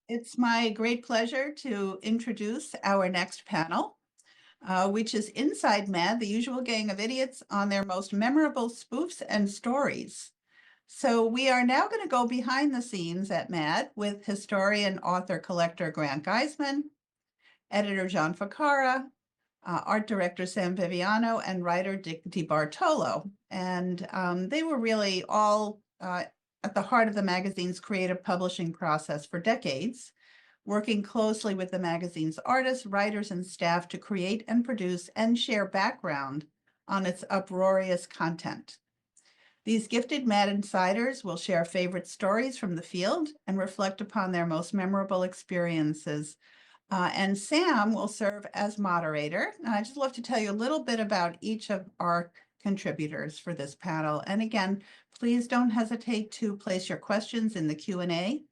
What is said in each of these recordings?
It's my great pleasure to introduce our next panel, which is Inside Mad, the usual gang of idiots on their most memorable spoofs and stories. So we are now going to go behind the scenes at MAD with historian, author, collector Grant Geissman, editor John Ficarra, art director Sam Viviano, and writer Dick DeBartolo. And they were really all at the heart of the magazine's creative publishing process for decades, working closely with the magazine's artists, writers, and staff to create and produce and share background on its uproarious content. These gifted Mad Insiders will share favorite stories from the field and reflect upon their most memorable experiences. And Sam will serve as moderator. And I'd just love to tell you a little bit about each of our contributors for this panel. And again, please don't hesitate to place your questions in the Q&A,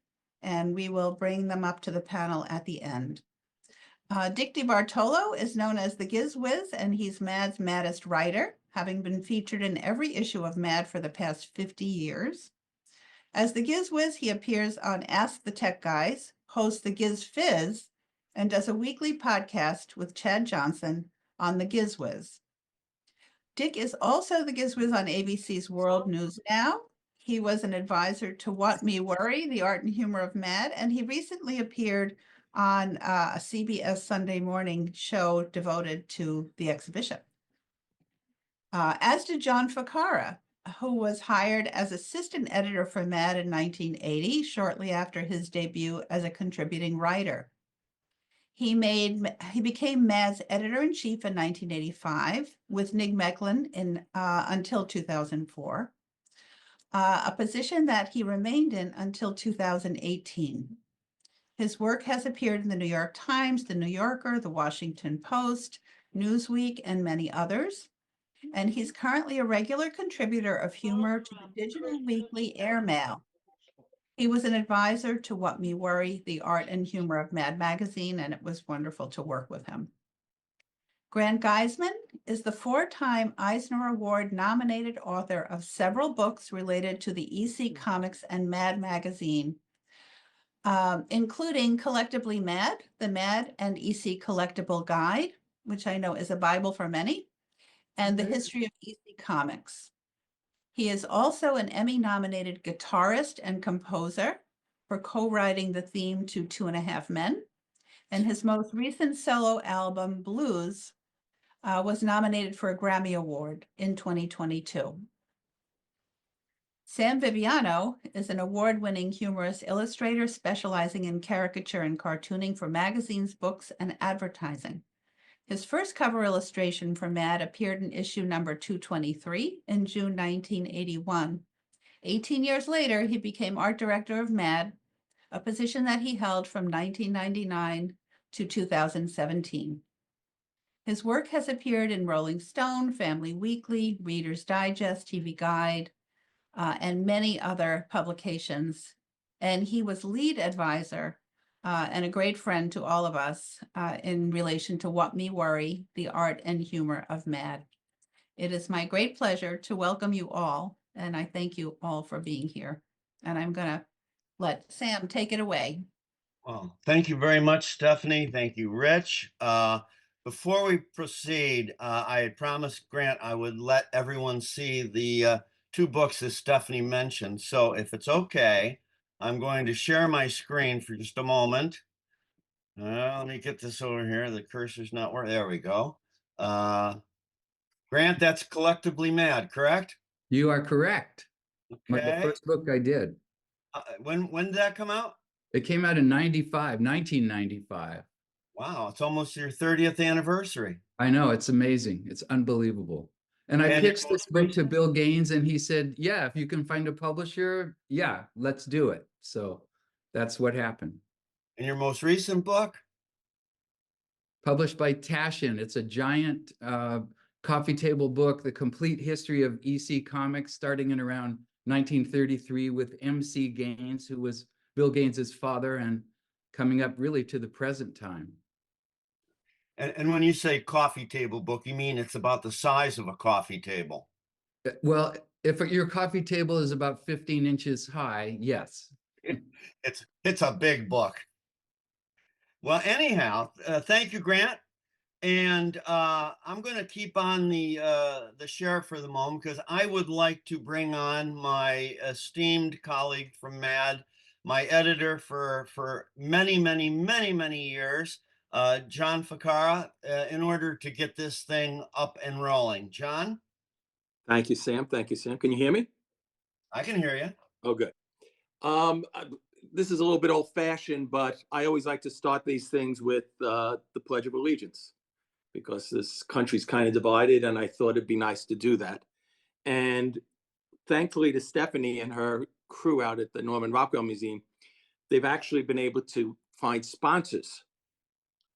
and we will bring them up to the panel at the end. Dick DeBartolo is known as the Giz Wiz, and he's Mad's maddest writer, having been featured in every issue of Mad for the past 50 years. As the Giz Wiz, he appears on Ask the Tech Guys, hosts the Giz Fizz, and does a weekly podcast with Chad Johnson on the Giz Wiz. Dick is also the Giz Wiz on ABC's World News Now. He was an advisor to What Me Worry, the art and humor of Mad, and he recently appeared on a CBS Sunday morning show devoted to the exhibition. As did John Ficarra, who was hired as assistant editor for Mad in 1980, shortly after his debut as a contributing writer. He became Mad's editor-in-chief in 1985 with Nig Mecklin until 2004, a position that he remained in until 2018. His work has appeared in the New York Times, the New Yorker, the Washington Post, Newsweek, and many others. And he's currently a regular contributor of humor to the digital weekly Airmail. He was an advisor to What Me Worry, the art and humor of Mad magazine, and it was wonderful to work with him. Grant Geissman is the four-time Eisner Award nominated author of several books related to the EC Comics and Mad magazine, including Collectively Mad, the Mad and EC Collectible Guide, which I know is a Bible for many, and the history of EC Comics. He is also an Emmy-nominated guitarist and composer for co-writing the theme to 2.5 Men, and his most recent solo album, Blues, was nominated for a Grammy Award in 2022. Sam Viviano is an award-winning humorous illustrator specializing in caricature and cartooning for magazines, books, and advertising. His first cover illustration for Mad appeared in issue number 223 in June 1981. 18 years later, he became art director of Mad, a position that he held from 1999 to 2017. His work has appeared in Rolling Stone, Family Weekly, Reader's Digest, TV Guide, and many other publications. And he was lead advisor and a great friend to all of us in relation to What Me Worry, the art and humor of Mad. It is my great pleasure to welcome you all, and I thank you all for being here. And I'm going to let Sam take it away. Well, thank you very much, Stephanie. Thank you, Rich. Before we proceed, I had promised Grant I would let everyone see the two books that Stephanie mentioned. So if it's okay, I'm going to share my screen for just a moment. Let me get this over here. The cursor's not working. There we go. Grant, that's Collectively Mad, correct? You are correct. Okay. The first book I did. When did that come out? It came out in 1995. Wow, it's almost your 30th anniversary. I know, it's amazing. It's unbelievable. And I pitched this book to Bill Gaines, and he said, yeah, if you can find a publisher, yeah, let's do it. So that's what happened. And your most recent book? Published by Taschen. It's a giant coffee table book, the complete history of EC Comics, starting in around 1933 with MC Gaines, who was Bill Gaines's father, and coming up really to the present time. And when you say coffee table book, you mean it's about the size of a coffee table? Well, if your coffee table is about 15 inches high, yes. It's a big book. Well, anyhow, thank you, Grant. And I'm going to keep on the share for the moment because I would like to bring on my esteemed colleague from MAD, my editor for many, many, many, many years, John Ficarra, in order to get this thing up and rolling. John? Thank you, Sam. Thank you, Sam. Can you hear me? I can hear you. Oh, good. This is a little bit old-fashioned, but I always like to start these things with the Pledge of Allegiance because this country's kind of divided, and I thought it'd be nice to do that. And thankfully to Stephanie and her crew out at the Norman Rockwell Museum, they've actually been able to find sponsors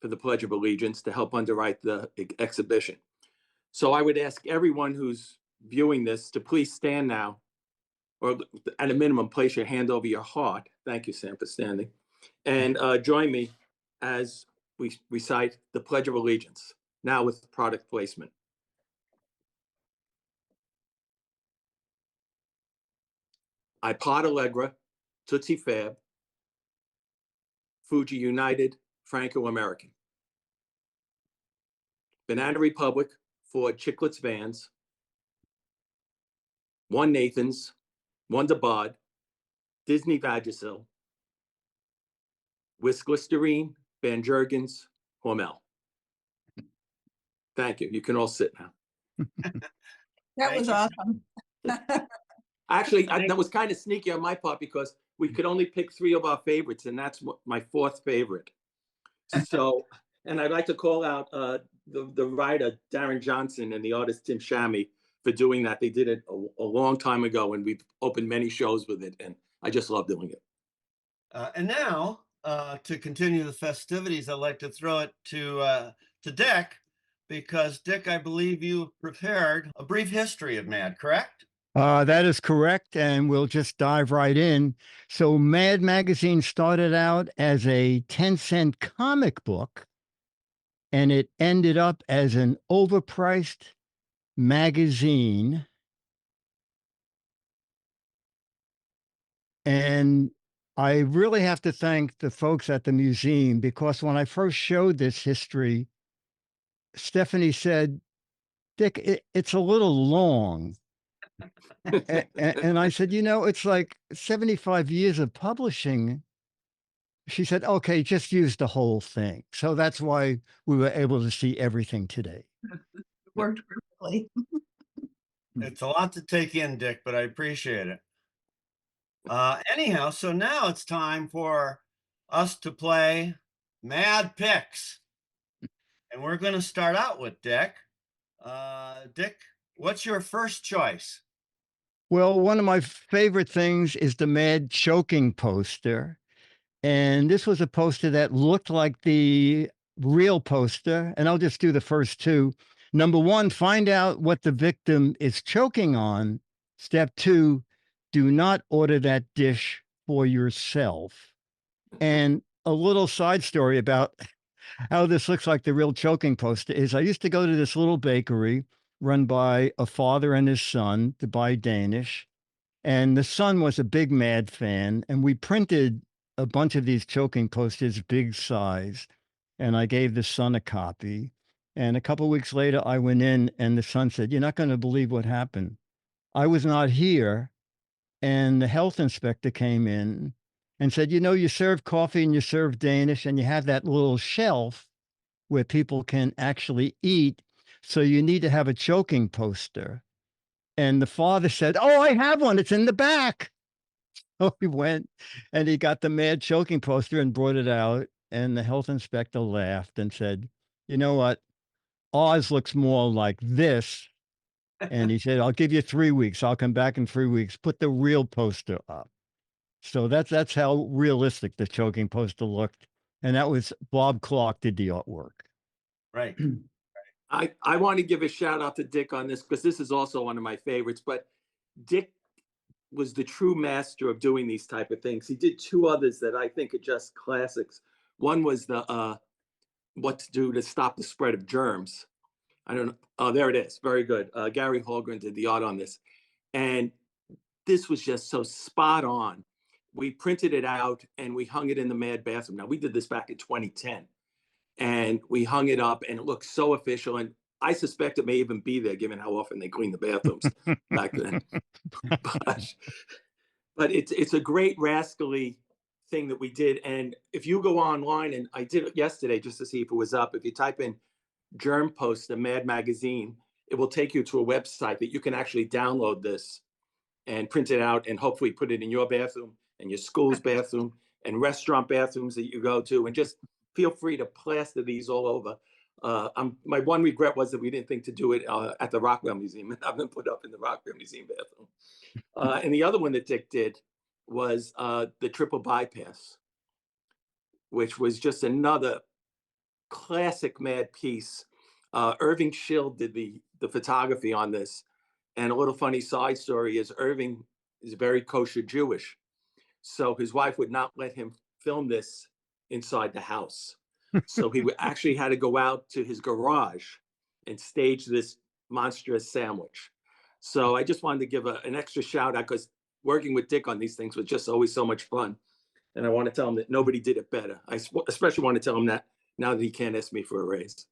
for the Pledge of Allegiance to help underwrite the exhibition. So I would ask everyone who's viewing this to please stand now, or at a minimum, place your hand over your heart. Thank you, Sam, for standing. And join me as we recite the Pledge of Allegiance, now with product placement. I Pod Allegra, Tootsie Fab, Fuji United, Franco-American. Banana Republic, Ford Chiclets Vans, One Nathan's, Wonder Bod, Disney Vagisil, Whisk-Listerine, Van Jergens, Hormel. Thank you. You can all sit now. That was Thank awesome. Actually, that was kind of sneaky on my part because we could only pick 3 of our favorites, and that's my 4th favorite. So, and I'd like to call out the writer, Darren Johnson, and the artist, Tim Shammy, for doing that. They did it a long time ago, and we've opened many shows with it, and I just love doing it. And now, to continue the festivities, I'd like to throw it to Dick, because Dick, I believe you prepared a brief history of MAD, correct? That is correct, and we'll just dive right in. So Mad Magazine started out as a 10-cent comic book, and it ended up as an overpriced magazine. And I really have to thank the folks at the museum, because when I first showed this history, Stephanie said, Dick, it's a little long. And I said, it's like 75 years of publishing. She said, okay, just use the whole thing. So that's why we were able to see everything today. Worked perfectly. It's a lot to take in, Dick, but I appreciate it. Anyhow, so now it's time for us to play Mad Picks. And we're going to start out with Dick. Dick, what's your first choice? Well, one of my favorite things is the Mad Choking poster. And this was a poster that looked like the real poster. And I'll just do the first 2. Number 1, find out what the victim is choking on. Step 2, do not order that dish for yourself. And a little side story about how this looks like the real choking poster is I used to go to this little bakery run by a father and his son to buy Danish. And the son was a big Mad fan. And we printed a bunch of these choking posters, big size. And I gave the son a copy. And a couple of weeks later, I went in and the son said, you're not going to believe what happened. I was not here. And the health inspector came in and said, you serve coffee and you serve Danish and you have that little shelf where people can actually eat. So you need to have a choking poster. And the father said, oh, I have one. It's in the back. So he went and he got the Mad Choking poster and brought it out. And the health inspector laughed and said, you know what? Oz looks more like this. And he said, I'll give you 3 weeks. I'll come back in 3 weeks. Put the real poster up. So that's how realistic the choking poster looked. And that was Bob Clark did the artwork. Right. I want to give a shout out to Dick on this because this is also one of my favorites, but Dick was the true master of doing these type of things. He did 2 others that I think are just classics. One was the what to do to stop the spread of germs. I don't know. Oh, there it is. Very good. Gary Holgren did the art on this. And this was just so spot on. we printed it out and we hung it in the Mad bathroom. Now, we did this back in 2010, and we hung it up, and it looked so official. And I suspect it may even be there, given how often they cleaned the bathrooms back then. But it's a great rascally thing that we did. And if you go online, and I did it yesterday just to see if it was up, if you type in Germ Post, the Mad magazine, it will take you to a website that you can actually download this and print it out and hopefully put it in your bathroom and your school's bathroom and restaurant bathrooms that you go to, and just feel free to plaster these all over. My one regret was that we didn't think to do it at the Rockwell Museum, and have them put up in the Rockwell Museum bathroom. And the other one that Dick did was the Triple Bypass, which was just another classic Mad piece. Irving Schill did the photography on this. And a little funny side story is Irving is very kosher Jewish. So his wife would not let him film this inside the house. So he actually had to go out to his garage and stage this monstrous sandwich. So I just wanted to give an extra shout out, because working with Dick on these things was just always so much fun. And I want to tell him that nobody did it better. I especially want to tell him that now that he can't ask me for a raise.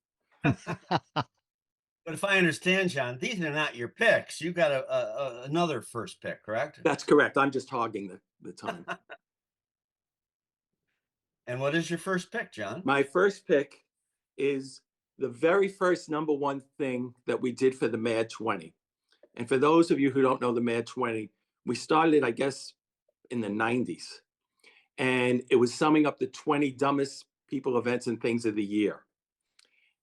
But if I understand, John, these are not your picks. You got another first pick, correct? That's correct. I'm just hogging the time. And what is your first pick, John? My first pick is the very first #1 thing that we did for the Mad 20. And for those of you who don't know the Mad 20, we started, I guess, in the 90s. And it was summing up the 20 dumbest people, events, and things of the year.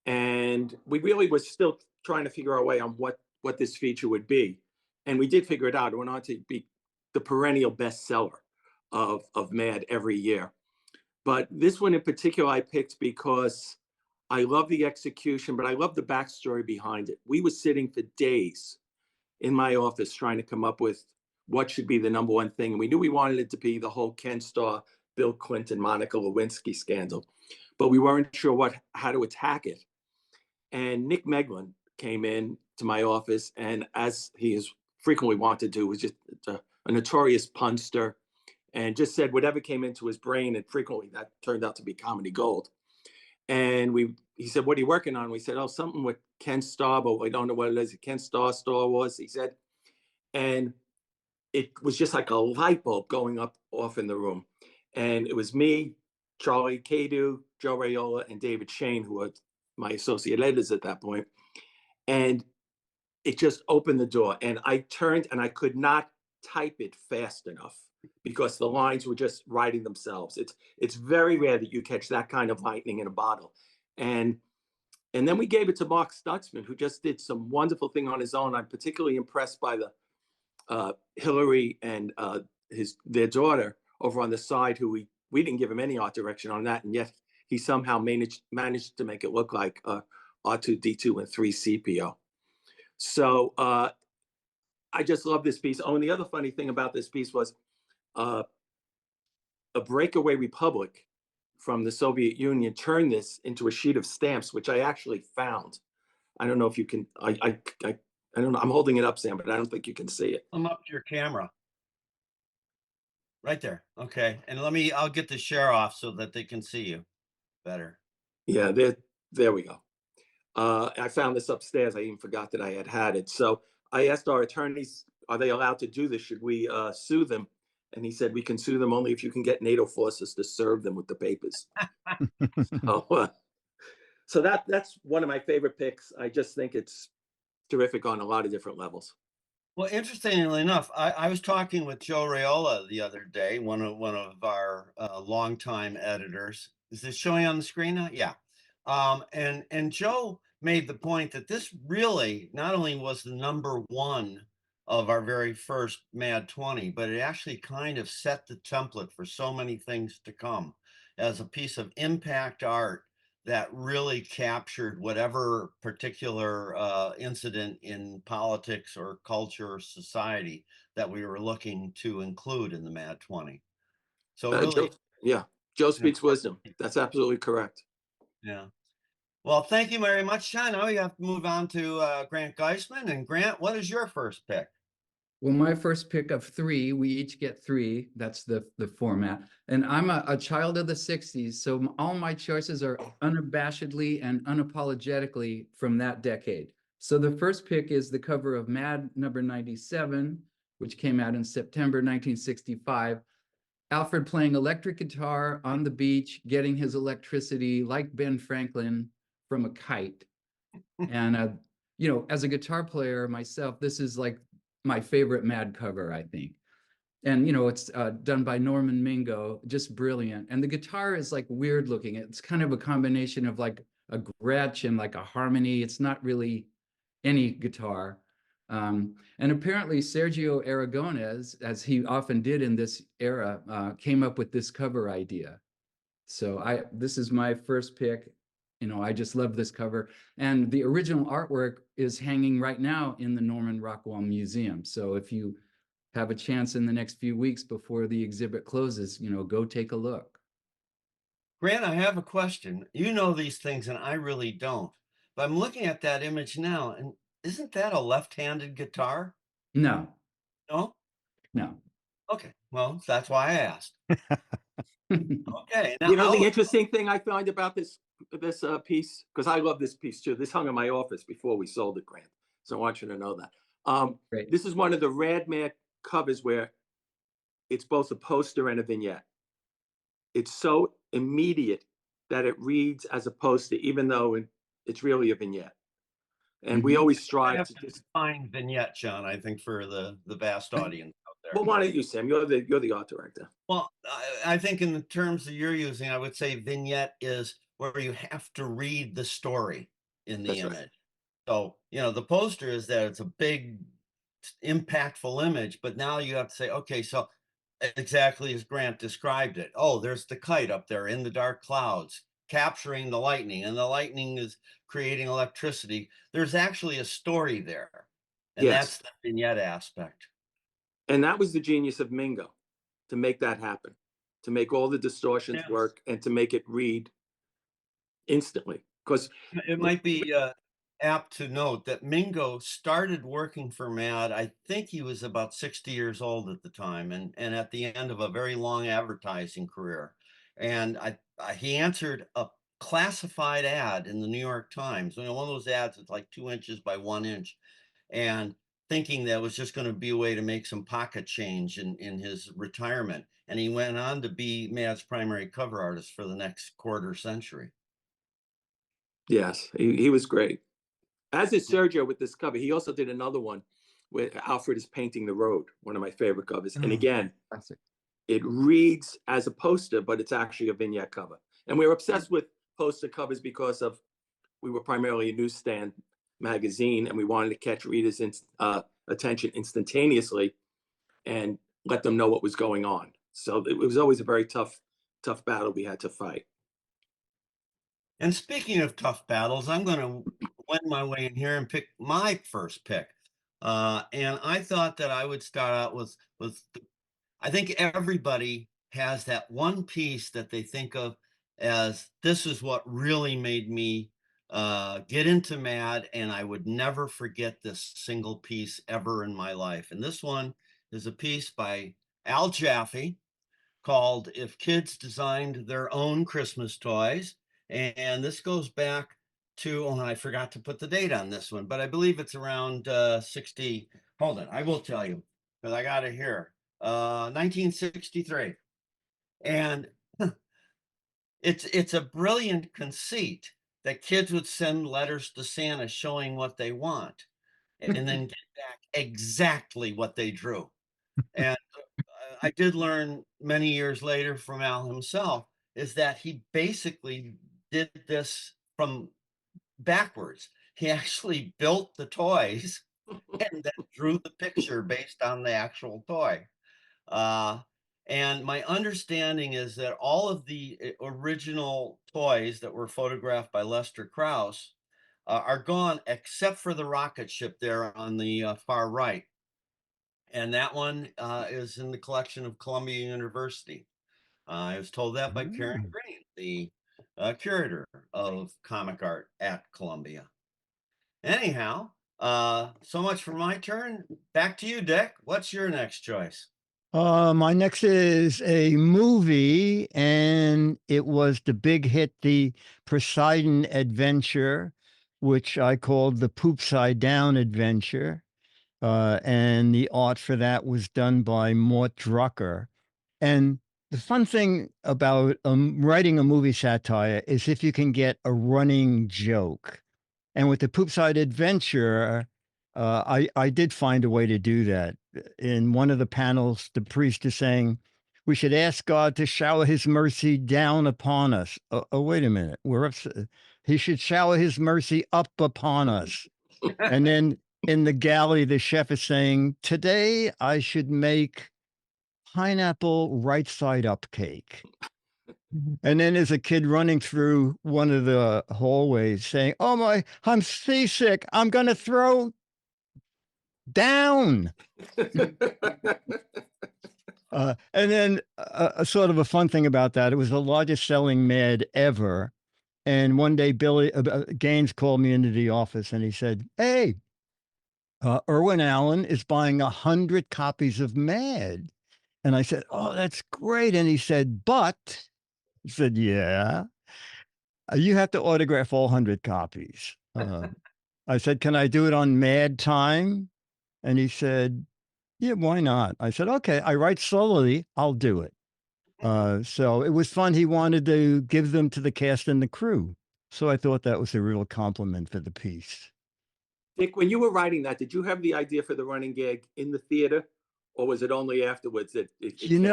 And we really were still trying to figure our way on what this feature would be. And we did figure it out. It went on to be the perennial bestseller of Mad every year. But this one in particular I picked because I love the execution, but I love the backstory behind it. We were sitting for days in my office trying to come up with what should be the #1 thing. And we knew we wanted it to be the whole Ken Starr, Bill Clinton, Monica Lewinsky scandal, but we weren't sure how to attack it. And Nick Meglin came in to my office, and as he has frequently wanted to, was just a notorious punster, and just said whatever came into his brain, and frequently that turned out to be comedy gold. And he said, "What are you working on?" We said, "Oh, something with Ken Starr, but we don't know what it is." Ken Starr, Star Wars, he said. And it was just like a light bulb going off in the room. And it was me, Charlie Cadu, Joe Raiola, and David Shane, who were my associate editors at that point. And it just opened the door. And I turned, and I could not type it fast enough because the lines were just writing themselves. It's very rare that you catch that kind of lightning in a bottle. And then we gave it to Mark Stutzman, who just did some wonderful thing on his own. I'm particularly impressed by the Hillary and their daughter over on the side, who we didn't give him any art direction on that, and yet he somehow managed to make it look like R2D2 and 3CPO. So I just love this piece. Oh, and the other funny thing about this piece was a breakaway republic from the Soviet Union turned this into a sheet of stamps, which I actually found. I don't know if you can, I don't know, I'm holding it up, Sam, but I don't think you can see it. Come up to your camera. Right there. Okay. And I'll get the share off so that they can see you better. Yeah, there we go. I found this upstairs. I even forgot that I had it. So I asked our attorneys, are they allowed to do this? Should we sue them? And he said, we can sue them only if you can get NATO forces to serve them with the papers. So that's one of my favorite picks. I just think it's terrific on a lot of different levels. Well, interestingly enough, I was talking with Joe Raiola the other day, one of our longtime editors. Is this showing on the screen now? Yeah. And Joe made the point that this really not only was the #1 of our very first Mad 20, but it actually kind of set the template for so many things to come as a piece of impact art that really captured whatever particular incident in politics or culture or society that we were looking to include in the Mad 20. So really, Joe speaks wisdom. That's absolutely correct. Yeah. Well, thank you very much, John. Now we have to move on to Grant Geissman. And Grant, what is your first pick? Well, my first pick of three, we each get three. That's the format. And I'm a child of the 60s, so all my choices are unabashedly and unapologetically from that decade. So the first pick is the cover of Mad number 97, which came out in September 1965. Alfred playing electric guitar on the beach, getting his electricity like Ben Franklin from a kite. And you know, as a guitar player myself, this is like my favorite Mad cover, I think. And you know, it's done by Norman Mingo, just brilliant. And the guitar is like weird looking. It's kind of a combination of like a Gretsch and like a harmony. It's not really any guitar. And apparently Sergio Aragonés, as he often did in this era, came up with this cover idea. So this is my first pick. You know, I just love this cover. And the original artwork is hanging right now in the Norman Rockwell Museum. So if you have a chance in the next few weeks before the exhibit closes, you know, go take a look. Grant, I have a question. You know these things and I really don't. But I'm looking at that image now, and isn't that a left-handed guitar? No, No? no. Okay, well, that's why I asked. Okay, now You know, the interesting thing I find about this piece, because I love this piece too. This hung in my office before we sold it, Grant. So I want you to know that. Great. This is one of the Rad Mad covers where it's both a poster and a vignette. It's so immediate that it reads as a poster, even though it's really a vignette. And we always I strive have to to just. define vignette, John, I think, for the vast audience out there. Well, why don't you, Sam? You're the art director. Well, I think in the terms that you're using, I would say vignette is where you have to read the story in the That's image. right. So, you know, the poster is that it's a big, impactful image, but now you have to say, okay, so exactly as Grant described it. Oh, there's the kite up there in the dark clouds, capturing the lightning, and the lightning is creating electricity. There's actually a story there. And Yes. that's the vignette aspect. And that was the genius of Mingo, to make that happen, to make all the distortions Yes. work and to make it read instantly. Because It might be apt to note that Mingo started working for Mad. I think he was about 60 years old at the time, and at the end of a very long advertising career. And he answered a classified ad in the New York Times. You know, one of those ads that's like 2 inches by 1 inch, and thinking that was just going to be a way to make some pocket change in his retirement. And he went on to be Mad's primary cover artist for the next quarter century. yes, he was great. As is Sergio with this cover. He also did another one where Alfred is painting the road, one of my favorite covers. And again, Classic. it reads as a poster, but it's actually a vignette cover. And we're obsessed with poster covers because we were primarily a newsstand magazine, and we wanted to catch readers' attention instantaneously and let them know what was going on. So it was always a very tough battle we had to fight. And speaking of tough battles, I'm going to wend my way in here and pick my first pick. And I thought that I would start out with I think everybody has that one piece that they think of as this is what really made me get into Mad, and I would never forget this single piece ever in my life. And this one is a piece by Al Jaffe called If Kids Designed Their Own Christmas Toys. And this goes back to, oh, I forgot to put the date on this one, but I believe it's around 60. Hold on, I will tell you, because I got it here. 1963. And it's a brilliant conceit that kids would send letters to Santa showing what they want and then get back exactly what they drew. And I did learn many years later from Al himself is that he basically did this from backwards. He actually built the toys and then drew the picture based on the actual toy. And my understanding is that all of the original toys that were photographed by Lester Krauss are gone except for the rocket ship there on the far right. And that one is in the collection of Columbia University. I was told that by Karen Green, the curator of comic art at Columbia. Anyhow, So much for my turn. Back to you, Dick. What's your next choice? My next is a movie, and it was the big hit, The Poseidon Adventure, which I called the Poop Side Down Adventure. And the art for that was done by Mort Drucker. And the fun thing about writing a movie satire is if you can get a running joke. And with the Poop Side Adventure, I did find a way to do that. In one of the panels, the priest is saying, we should ask God to shower his mercy down upon us. Oh, wait a minute. We're up. He should shower his mercy up upon us. And then in the galley, the chef is saying, today I should make pineapple right side up cake. And then there's a kid running through one of the hallways saying, oh my, I'm seasick. I'm going to throw down. And then a sort of a fun thing about that, it was the largest selling Mad ever. And one day Billy Gaines called me into the office and he said, hey, Irwin Allen is buying 100 copies of Mad. And I said, oh, that's great. And he said, but, I said, yeah, you have to autograph all 100 copies. I said, can I do it on Mad time? And he said, yeah, why not? I said, okay, I write slowly. I'll do it. So it was fun. He wanted to give them to the cast and the crew. So I thought that was a real compliment for the piece. Dick, when you were writing that, did you have the idea for the running gag in the theater, or was it only afterwards that it came?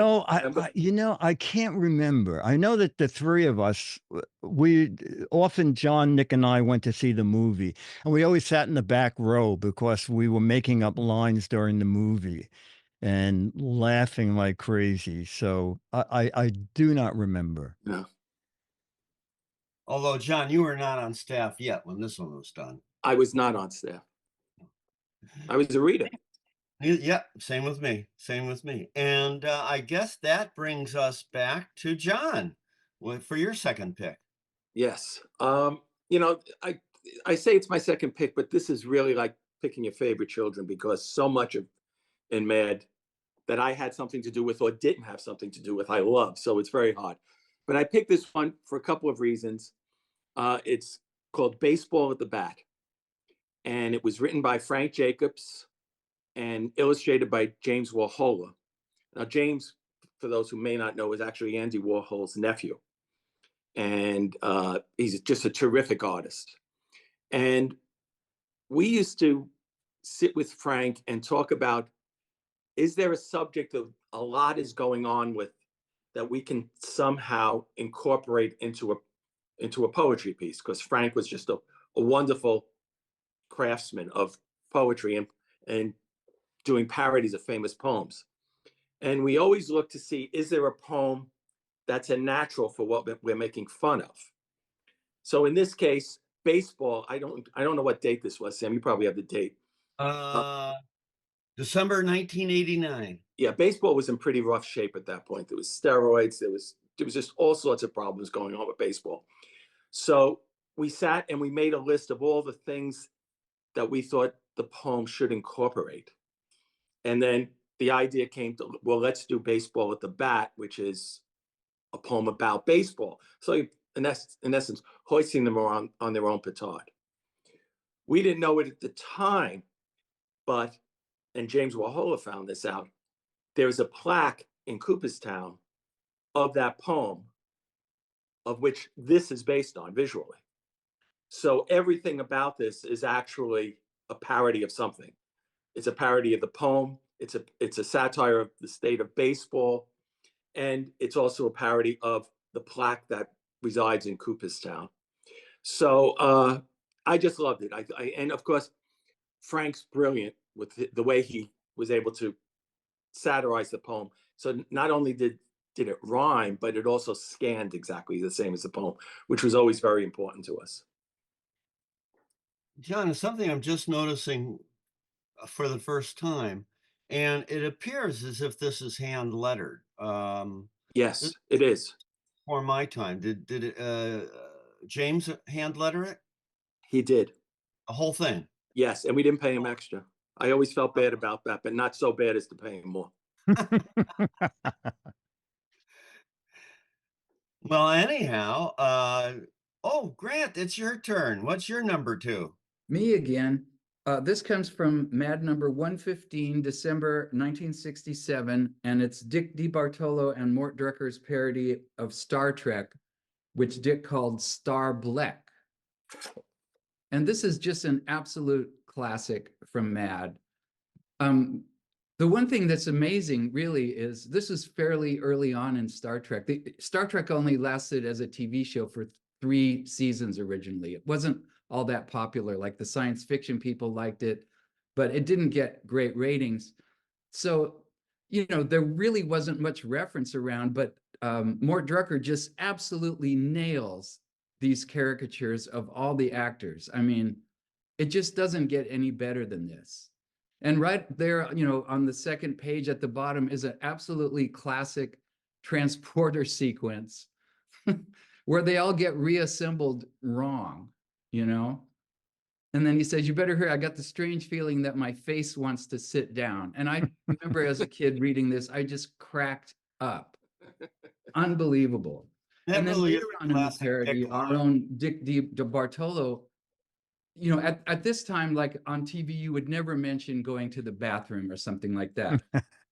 I can't remember. I know that the three of us, we often, John, Nick, and I went to see the movie, and we always sat in the back row because we were making up lines during the movie and laughing like crazy. So I do not remember. No. Although, John, you were not on staff yet when this one was done. I was not on staff. I was a reader. Yep, same with me. Same with me. And I guess that brings us back to John for your second pick. Yes. You know, I say it's my second pick, but this is really like picking your favorite children, because so much of in Mad that I had something to do with or didn't have something to do with, I love. So it's very hard. But I picked this one for a couple of reasons. It's called Baseball at the Bat. And it was written by Frank Jacobs and illustrated by James Warhol. Now, James, for those who may not know, is actually Andy Warhol's nephew. And he's just a terrific artist. And we used to sit with Frank and talk about, is there a subject of a lot is going on with that we can somehow incorporate into a poetry piece? Because Frank was just a wonderful craftsman of poetry and doing parodies of famous poems. And we always look to see, is there a poem that's a natural for what we're making fun of? So in this case, baseball, I don't know what date this was, Sam. You probably have the date. December 1989. Yeah, baseball was in pretty rough shape at that point. There was steroids. There was just all sorts of problems going on with baseball. So we sat and we made a list of all the things that we thought the poem should incorporate. And then the idea came to, well, let's do Baseball at the Bat, which is a poem about baseball. So in essence, hoisting them around on their own petard. We didn't know it at the time, and James Warhol found this out, there's a plaque in Cooperstown of that poem, of which this is based on visually. So everything about this is actually a parody of something. It's a parody of the poem. It's a satire of the state of baseball. And it's also a parody of the plaque that resides in Cooperstown. So I just loved it. And of course, Frank's brilliant with the way he was able to satirize the poem. So not only did it rhyme, but it also scanned exactly the same as the poem, which was always very important to us. John, it's something I'm just noticing for the first time, and it appears as if this is hand lettered. Yes, it is. For my time, did James hand letter it? He did. The whole thing? Yes, and we didn't pay him extra. I always felt bad about that, but not so bad as to pay him more. Well, anyhow, oh, Grant, it's your turn. What's your number 2? Me again. This comes from Mad number 115, December 1967, and it's Dick DeBartolo and Mort Drucker's parody of Star Trek, which Dick called Star Black. And this is just an absolute classic from Mad. The one thing that's amazing, really, is this is fairly early on in Star Trek. Star Trek only lasted as a TV show for 3 seasons originally. It wasn't all that popular. Like the science fiction people liked it, but it didn't get great ratings. So, you know, there really wasn't much reference around, but Mort Drucker just absolutely nails these caricatures of all the actors. I mean, it just doesn't get any better than this. And right there, you know, on the second page at the bottom is an absolutely classic transporter sequence where they all get reassembled wrong, you know? And then he says, "You better hurry. I got the strange feeling that my face wants to sit down." And I remember as a kid reading this, I just cracked up. Unbelievable. That And then really is later a on in the classic parody, Dick our line. own Dick DeBartolo, you know, at this time, like on TV, you would never mention going to the bathroom or something like that.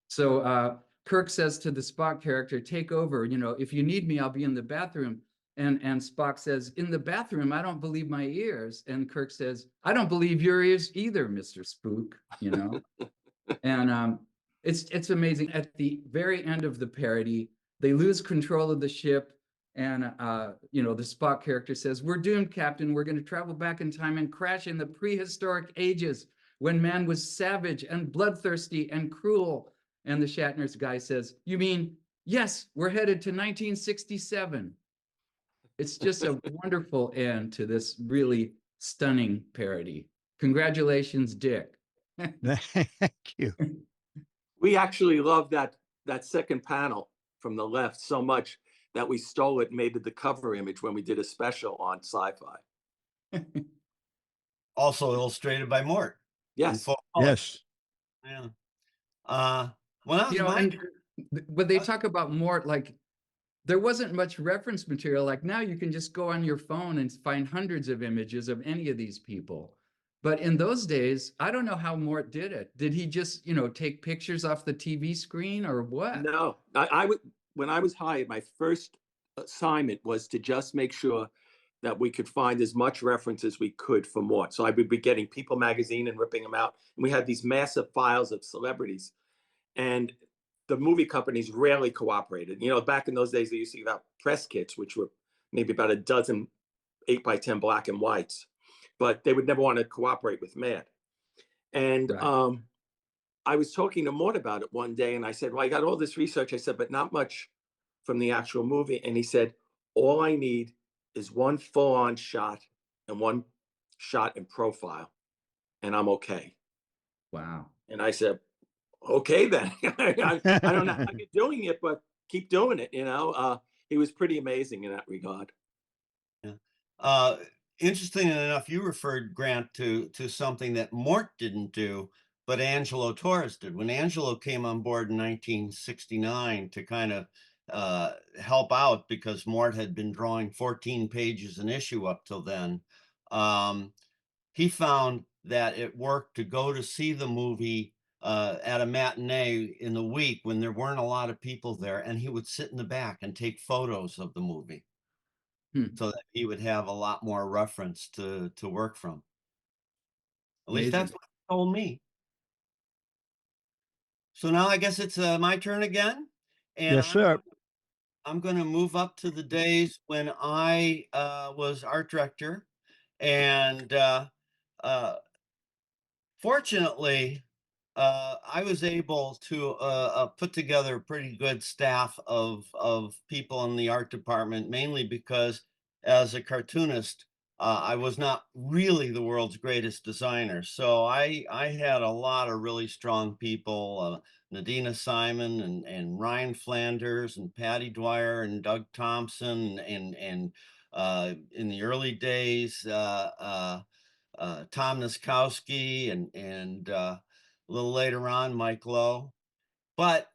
So Kirk says to the Spock character, "Take over, you know, if you need me, I'll be in the bathroom." And Spock says, "In the bathroom, I don't believe my ears." And Kirk says, "I don't believe your ears either, Mr. Spook," you know? And it's amazing. At the very end of the parody, they lose control of the ship. And, you know, the Spock character says, "We're doomed, Captain. We're going to travel back in time and crash in the prehistoric ages when man was savage and bloodthirsty and cruel." And the Shatner's guy says, "You mean, yes, we're headed to 1967. It's just a wonderful end to this really stunning parody. Congratulations, Dick. Thank you. We actually love that second panel from the left so much that we stole it and made it the cover image when we did a special on sci-fi. Also illustrated by Mort. in Yes. full color. Yes. Yeah. When I was You know, my and when they talk about more, like, there wasn't much reference material. Like now you can just go on your phone and find hundreds of images of any of these people. But in those days, I don't know how Mort did it. Did he just, you know, take pictures off the TV screen or what? No, I would, when I was hired, my first assignment was to just make sure that we could find as much reference as we could for Mort. So I would be getting People magazine and ripping them out. And we had these massive files of celebrities. And the movie companies rarely cooperated. You know, back in those days, they used to give out press kits, which were maybe about a dozen 8x10 black and whites, but they would never want to cooperate with Mad. And Right. I was talking to Mort about it one day, and I said, "Well, I got all this research." I said, "But not much from the actual movie." And he said, "All I need is one full-on shot and one shot in profile, and I'm okay." Wow. And I said, "Okay, then." I don't know how you're doing it, but keep doing it. You know, he was pretty amazing in that regard. Yeah. Uh, Interesting enough, you referred, Grant, to something that Mort didn't do, but Angelo Torres did. When Angelo came on board in 1969 to kind of help out because Mort had been drawing 14 pages an issue up till then, he found that it worked to go to see the movie at a matinee in the week when there weren't a lot of people there, and he would sit in the back and take photos of the movie so that he would have a lot more reference to work from. At least that's Amazing. what he told me. So now I guess it's my turn again, and Yes, sir. I'm going to move up to the days when I was art director, and fortunately, I was able to put together a pretty good staff of people in the art department, mainly because as a cartoonist, I was not really the world's greatest designer. So I had a lot of really strong people, Nadina Simon and Ryan Flanders and Patty Dwyer and Doug Thompson and in the early days, Tom Niskowski and a little later on, Mike Lowe. But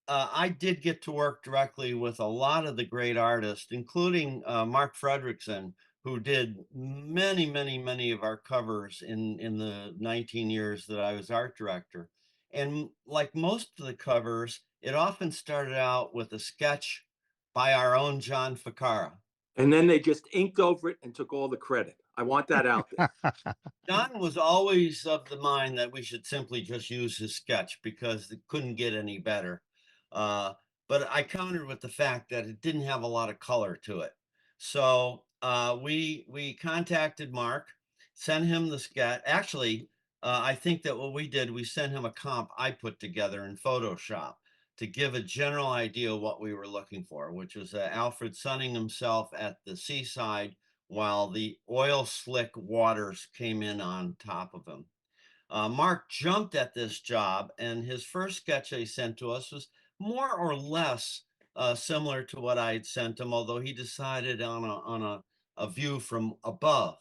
I did get to work directly with a lot of the great artists, including Mark Fredrickson, who did many of our covers in the 19 years that I was art director. And like most of the covers, it often started out with a sketch by our own John Ficarra. And then they just inked over it and took all the credit. I want that out there. John was always of the mind that we should simply just use his sketch because it couldn't get any better. But I countered with the fact that it didn't have a lot of color to it. So we contacted Mark, sent him the sketch. Actually, I think that what we did, we sent him a comp I put together in Photoshop to give a general idea of what we were looking for, which was Alfred sunning himself at the seaside while the oil slick waters came in on top of him. Mark jumped at this job, and his first sketch he sent to us was more or less similar to what I had sent him, although he decided on a view from above.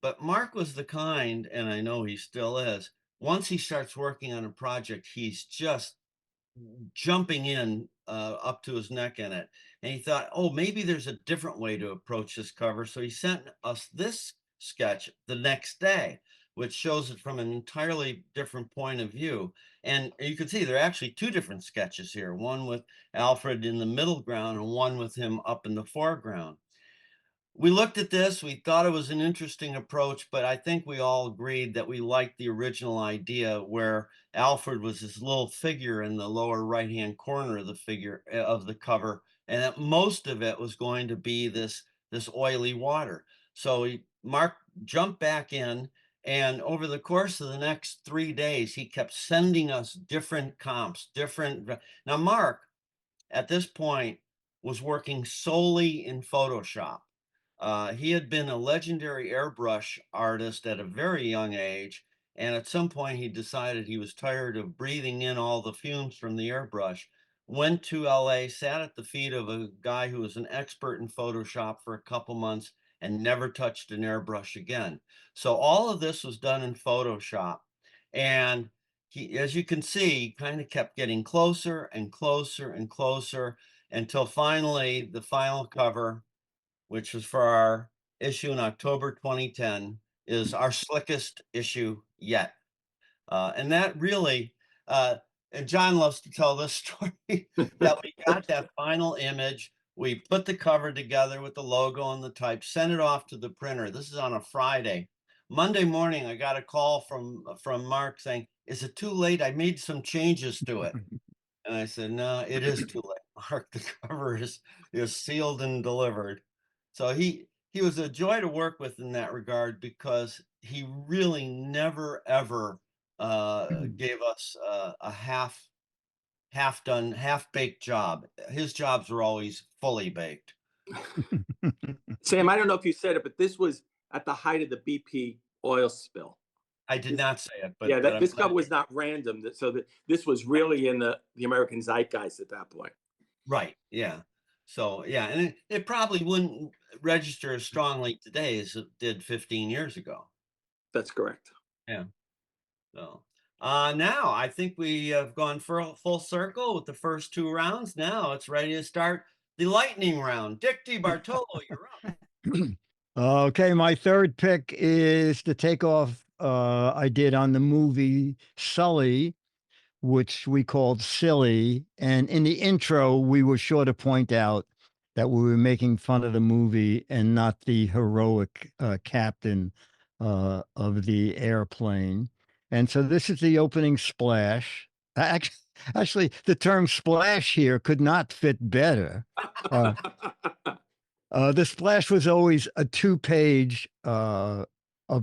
But Mark was the kind, and I know he still is, once he starts working on a project, he's just jumping in up to his neck in it. And he thought, oh, maybe there's a different way to approach this cover. So he sent us this sketch the next day, which shows it from an entirely different point of view. And you can see there are actually two different sketches here, one with Alfred in the middle ground and one with him up in the foreground. We looked at this, we thought it was an interesting approach, but I think we all agreed that we liked the original idea where Alfred was this little figure in the lower right-hand corner of the figure of the cover, and that most of it was going to be this oily water. So Mark jumped back in, and over the course of the next 3 days, he kept sending us different comps, Now, Mark, at this point, was working solely in Photoshop. He had been a legendary airbrush artist at a very young age, and at some point he decided he was tired of breathing in all the fumes from the airbrush, went to LA, sat at the feet of a guy who was an expert in Photoshop for a couple months, and never touched an airbrush again. So all of this was done in Photoshop. And he, as you can see, kind of kept getting closer and closer and closer until finally the final cover, which was for our issue in October 2010, is our slickest issue yet. And that really, and John loves to tell this story, that we got that final image, we put the cover together with the logo and the type, sent it off to the printer. This is on a Friday. Monday morning, I got a call from Mark saying, is it too late? I made some changes to it. And I said, no, it is too late, Mark. The cover is sealed and delivered. So he was a joy to work with in that regard, because he really never ever gave us a half-done, half-baked job. His jobs were always fully baked. Sam, I don't know if you said it, but this was at the height of the BP oil spill. I did not say it, but yeah, but this cover was not random. So that this was really in the American zeitgeist at that point. Right. Yeah. So yeah, and it probably wouldn't register as strongly today as it did 15 years ago. That's correct. Yeah. So now I think we have gone for a full circle with the first two rounds. Now it's ready to start the lightning round. Dick DeBartolo, you're up. Okay, my third pick is the takeoff I did on the movie Sully, which we called Silly. And in the intro, we were sure to point out that we were making fun of the movie and not the heroic captain of the airplane. And so this is the opening splash. Actually, the term splash here could not fit better. The splash was always a 2-page of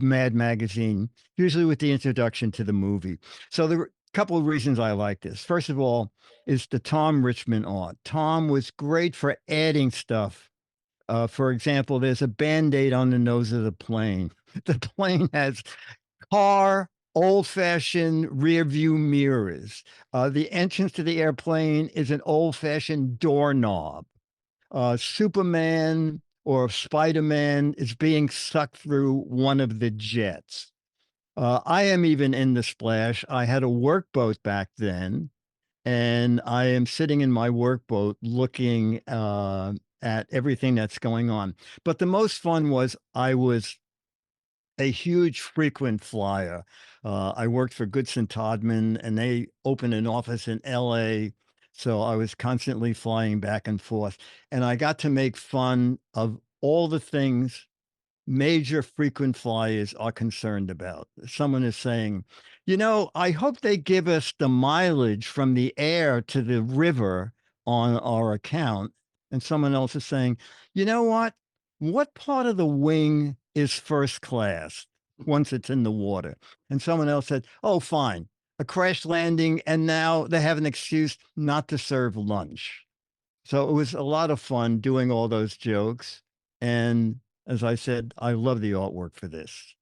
Mad Magazine, usually with the introduction to the movie. So there were a couple of reasons I like this. First of all, is the Tom Richmond art. Tom was great for adding stuff. For example, there's a Band-Aid on the nose of the plane. The plane has car, old-fashioned rear view mirrors. The entrance to the airplane is an old-fashioned doorknob. Superman or Spider-Man is being sucked through one of the jets. I am even in the splash. I had a workboat back then, and I am sitting in my workboat looking at everything that's going on. But the most fun was I was a huge frequent flyer. I worked for Goodson Todman, and they opened an office in LA. So I was constantly flying back and forth, and I got to make fun of all the things major frequent flyers are concerned about. Someone is saying, I hope they give us the mileage from the air to the river on our account. And someone else is saying, you know what? What part of the wing is first class once it's in the water? And someone else said, oh, fine, a crash landing. And now they have an excuse not to serve lunch. So it was a lot of fun doing all those jokes. And as I said, I love the artwork for this.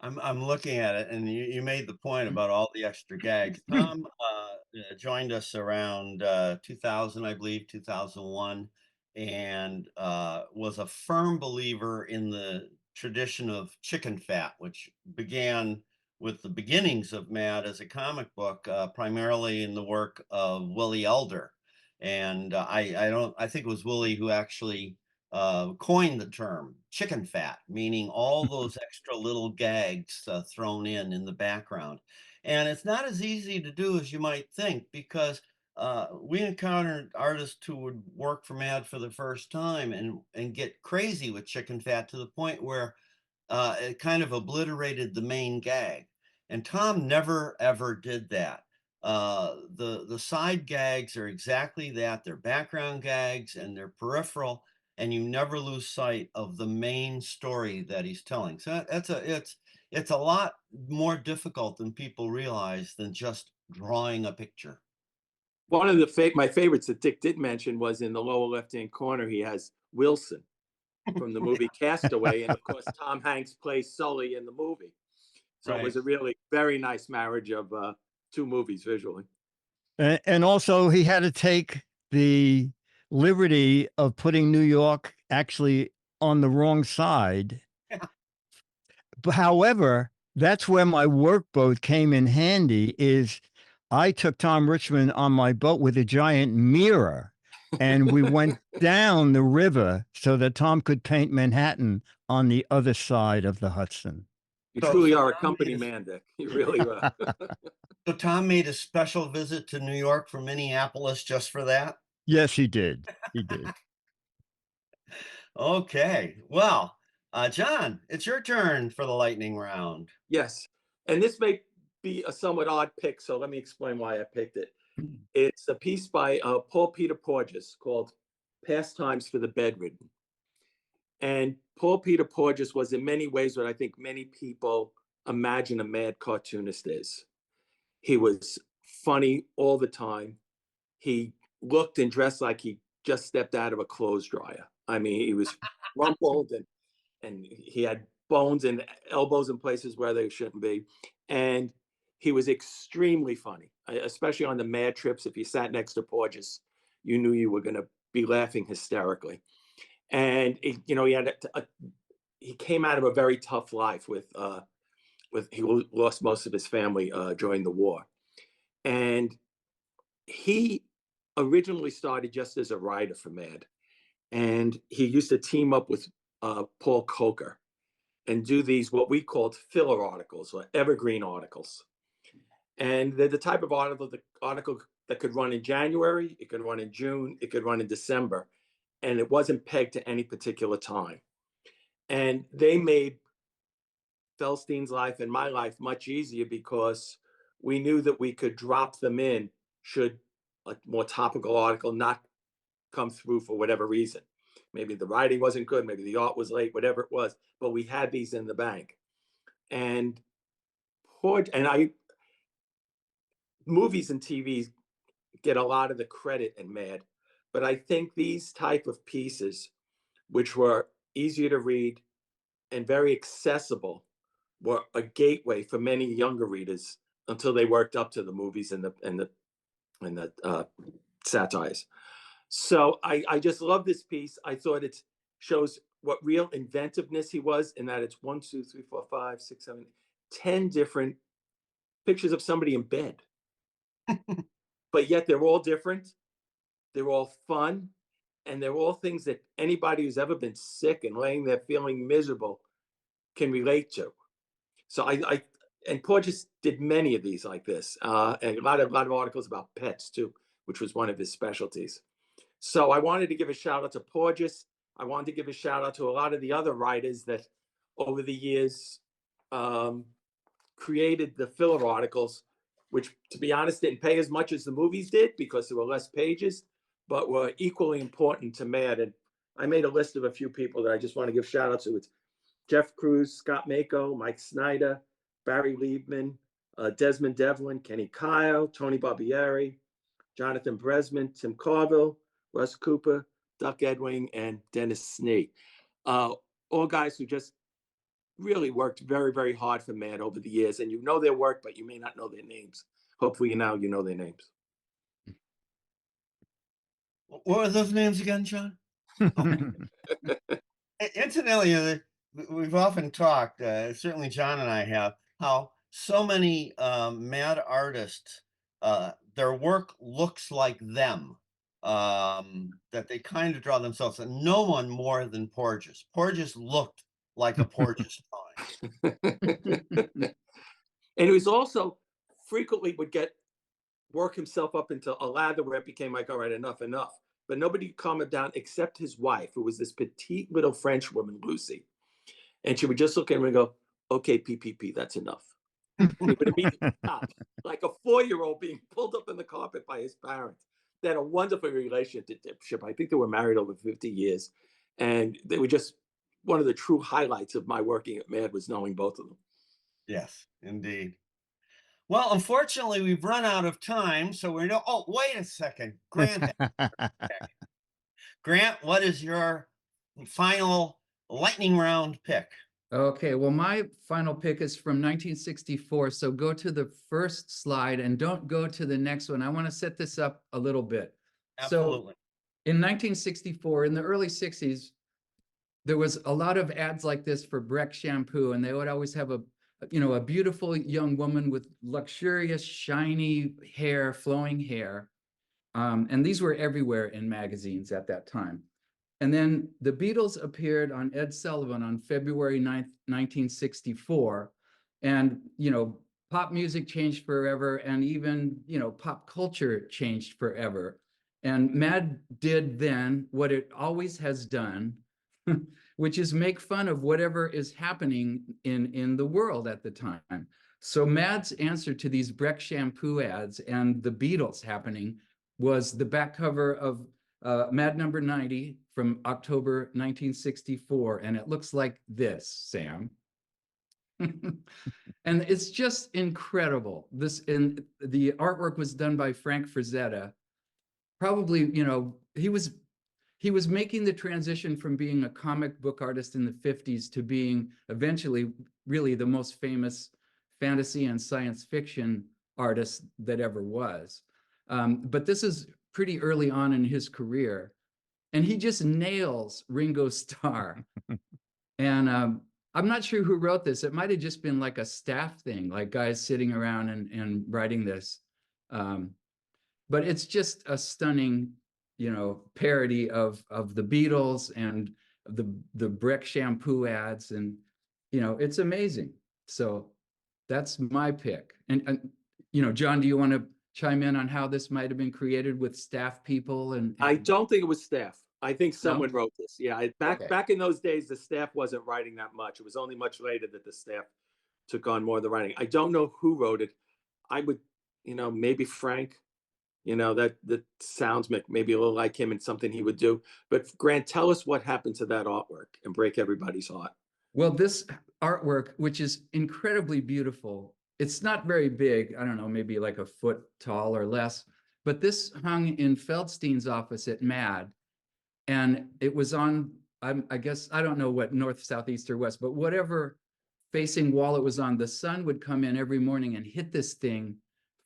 I'm looking at it, and you made the point about all the extra gags. Tom joined us around 2000, I believe, 2001, and was a firm believer in the tradition of chicken fat, which began with the beginnings of Mad as a comic book, primarily in the work of Willie Elder. And I think it was Willie who actually coined the term chicken fat, meaning all those extra little gags thrown in the background. And it's not as easy to do as you might think, because we encountered artists who would work for Mad for the first time and get crazy with chicken fat to the point where it kind of obliterated the main gag. And Tom never, ever did that. The side gags are exactly that. They're background gags and they're peripheral, and you never lose sight of the main story that he's telling. So it's a lot more difficult than people realize than just drawing a picture. One of my favorites that Dick did mention was in the lower left-hand corner. He has Wilson from the movie Castaway, and of course Tom Hanks plays Sully in the movie. So Right. it was a really very nice marriage of two movies visually. And also, he had to take the liberty of putting New York actually on the wrong side. But however, that's where my workboat came in handy. Is I took Tom Richmond on my boat with a giant mirror, and we went down the river so that Tom could paint Manhattan on the other side of the Hudson. You So- truly so are a Tom company made a- man, Dick. You really are. So Tom made a special visit to New York from Minneapolis just for that? Yes, he did. He did. Okay. Well, John, it's your turn for the lightning round. Yes. And this may be a somewhat odd pick, so let me explain why I picked it. It's a piece by Paul Peter Porges called Pastimes for the Bedridden. And Paul Peter Porges was in many ways what I think many people imagine a mad cartoonist is. He was funny all the time. He looked and dressed like he just stepped out of a clothes dryer. I mean, he was rumpled and he had bones and elbows in places where they shouldn't be. And he was extremely funny, especially on the mad trips. If you sat next to Porges, you knew you were going to be laughing hysterically. And he came out of a very tough life with he lost most of his family during the war. And he originally started just as a writer for Mad. And he used to team up with Paul Coker and do these, what we called filler articles or evergreen articles. And they're the type of article that could run in January, it could run in June, it could run in December. And it wasn't pegged to any particular time. And they made Feldstein's life and my life much easier because we knew that we could drop them in should a more topical article not come through for whatever reason. Maybe the writing wasn't good, maybe the art was late, whatever it was, but we had these in the bank. And movies and TV get a lot of the credit in Mad, but I think these type of pieces, which were easier to read and very accessible, were a gateway for many younger readers until they worked up to the movies and the satires. So I just love this piece. I thought it shows what real inventiveness he was, in that it's 1, 2, 3, 4, 5, 6, 7, 10 different pictures of somebody in bed. But yet they're all different. They're all fun. And they're all things that anybody who's ever been sick and laying there feeling miserable can relate to. So and Porges did many of these like this, and a lot of articles about pets too, which was one of his specialties. So I wanted to give a shout out to Porges. I wanted to give a shout out to a lot of the other writers that over the years created the filler articles, which, to be honest, didn't pay as much as the movies did because there were less pages, but were equally important to Mad. And I made a list of a few people that I just want to give shout out to. It's Jeff Cruz, Scott Mako, Mike Snyder, Barry Liebman, Desmond Devlin, Kenny Kyle, Tony Barbieri, Jonathan Bresman, Tim Carville, Russ Cooper, Duck Edwing, and Dennis Snee. All guys who just really worked very, very hard for Mad over the years. And you know their work, but you may not know their names. Hopefully now you know their names. What were those names again, John? Incidentally, we've often talked, certainly John and I have, how so many Mad artists, their work looks like them, that they kind of draw themselves, and no one more than Porges. Porges looked like a Porges toy. And he was also frequently would work himself up into a lather where it became like, all right, enough. But nobody could calm him down except his wife, who was this petite little French woman, Lucy. And she would just look at him and go, okay, PPP, that's enough. And he would immediately stop, like a 4-year-old being pulled up in the carpet by his parents. They had a wonderful relationship. I think they were married over 50 years. And they were just one of the true highlights of my working at Mad, was knowing both of them. Yes, indeed. Well, unfortunately, we've run out of time, so we're no. Oh, wait a second, Grant. Grant, what is your final lightning round pick? Okay, well, my final pick is from 1964. So go to the first slide and don't go to the next one. I want to set this up a little bit. Absolutely. So in 1964, in the early 60s, there was a lot of ads like this for Breck shampoo, and they would always have a beautiful young woman with luxurious, shiny hair, flowing hair. And these were everywhere in magazines at that time. And then the Beatles appeared on Ed Sullivan on February 9th, 1964. And, pop music changed forever. And even, pop culture changed forever. And Mad did then what it always has done, which is make fun of whatever is happening in the world at the time. So Mad's answer to these Breck shampoo ads and the Beatles happening was the back cover of Mad number 90 from October 1964. And it looks like this, Sam. And it's just incredible. The artwork was done by Frank Frazetta. Probably, he was making the transition from being a comic book artist in the 50s to being eventually really the most famous fantasy and science fiction artist that ever was. But this is pretty early on in his career. And he just nails Ringo Starr. And I'm not sure who wrote this. It might have just been like a staff thing, like guys sitting around and writing this. But it's just a stunning, parody of the Beatles and the Breck shampoo ads. And, it's amazing. So that's my pick. And John, do you want to chime in on how this might have been created with staff people? And I don't think it was staff. I think someone No? wrote this. Yeah, back in those days, the staff wasn't writing that much. It was only much later that the staff took on more of the writing. I don't know who wrote it. I would, maybe Frank. That sounds maybe a little like him and something he would do. But Grant, tell us what happened to that artwork and break everybody's heart. Well, this artwork, which is incredibly beautiful, it's not very big. I don't know, maybe like a foot tall or less. But this hung in Feldstein's office at MAD. And it was on, I guess, I don't know what north, south, east, or west, but whatever facing wall it was on, the sun would come in every morning and hit this thing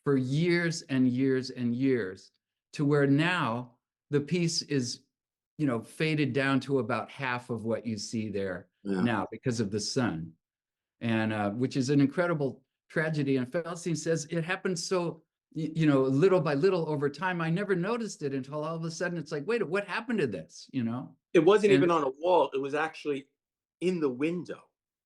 for years and years and years, to where now the piece is, you know, faded down to about half of what you see there now because of the sun, and which is an incredible tragedy. And Feldstein says it happened so, you know, little by little over time. I never noticed it until all of a sudden it's like, wait, what happened to this? You know, It wasn't And- even on a wall. It was actually in the window,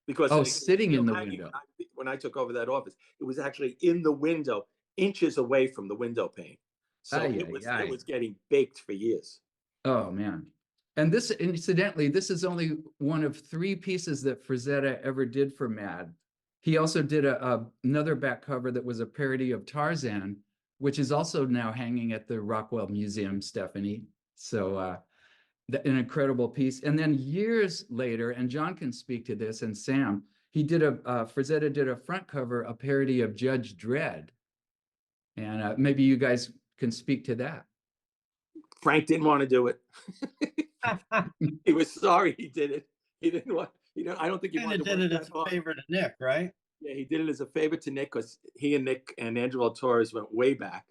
because oh, it was sitting in the hanging window. when I took over that office. It was actually in the window, inches away from the window pane. So Ay, it ay, ay. was getting baked for years. Oh man. And this, incidentally, this is only one of 3 pieces that Frazetta ever did for Mad. He also did another back cover that was a parody of Tarzan, which is also now hanging at the Rockwell Museum, Stephanie. So an incredible piece. And then years later, and John can speak to this, and Sam, he did Frazetta did a front cover, a parody of Judge Dredd. And maybe you guys can speak to that. Frank didn't want to do it. He was sorry he did it. He didn't want, you know, I don't think he Kind wanted of to did work it that as a hard. favor to Nick, right? Yeah, he did it as a favor to Nick, because he and Nick and Angelo Torres went way back.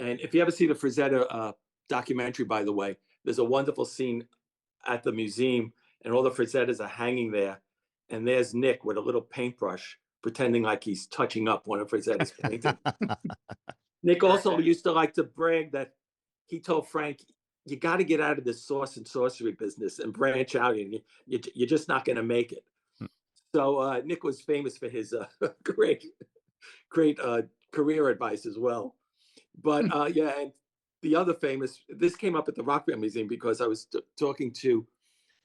And if you ever see the Frazetta documentary, by the way, there's a wonderful scene at the museum, and all the Frazettas are hanging there. And there's Nick with a little paintbrush, pretending like he's touching up one of Frazetta's paintings. Nick also used to like to brag that he told Frank, you got to get out of this sauce and sorcery business and branch out, and you're just not going to make it. So Nick was famous for his great career advice as well. But yeah, and the other famous, this came up at the Rockwell Museum because I was talking to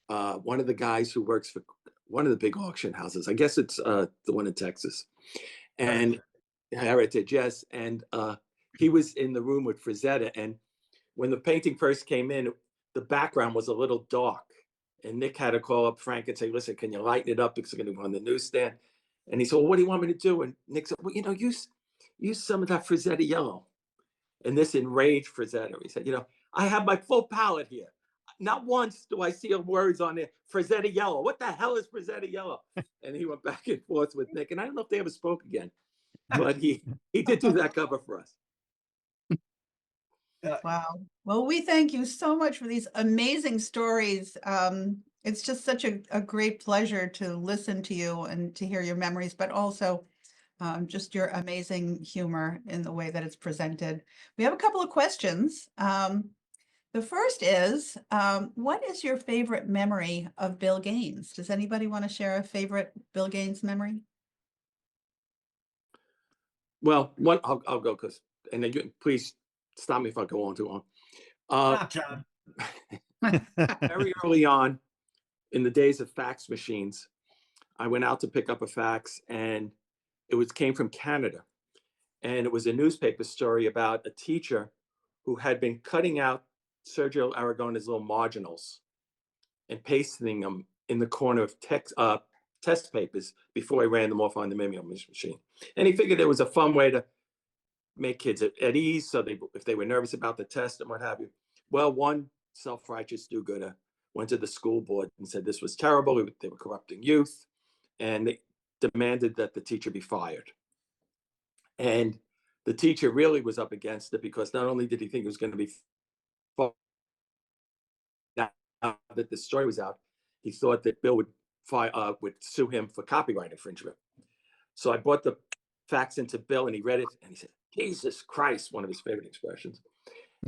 one of the guys who works for one of the big auction houses. I guess it's the one in Texas. And Heritage, yes. And he was in the room with Frazetta. And when the painting first came in, the background was a little dark. And Nick had to call up Frank and say, listen, can you lighten it up because it's going to go on the newsstand? And he said, well, what do you want me to do? And Nick said, well, you know, use some of that Frazetta yellow. And this enraged Frazetta. He said, you know, I have my full palette here. Not once do I see words on there, Frazetta yellow. What the hell is Frazetta yellow? And he went back and forth with Nick. And I don't know if they ever spoke again, but he did do that cover for us. Wow. Well, we thank you so much for these amazing stories. It's just such a great pleasure to listen to you and to hear your memories, but also just your amazing humor in the way that it's presented. We have a couple of questions. The first is, what is your favorite memory of Bill Gaines? Does anybody want to share a favorite Bill Gaines memory? Well, one, I'll go, because, and then please stop me if I go on too long. Stop, John. Very early on, in the days of fax machines, I went out to pick up a fax, and it came from Canada. And it was a newspaper story about a teacher who had been cutting out Sergio Aragone's little marginals and pasting them in the corner of test papers before he ran them off on the mimeograph machine. And he figured it was a fun way to make kids at ease, so if they were nervous about the test and what have you. Well, one self-righteous do-gooder went to the school board and said this was terrible, they were corrupting youth, and they demanded that the teacher be fired. And the teacher really was up against it, because not only did he think it was going to be fired, now that the story was out, he thought that Bill would sue him for copyright infringement. So I brought the fax into Bill, and he read it, and he said, Jesus Christ, one of his favorite expressions.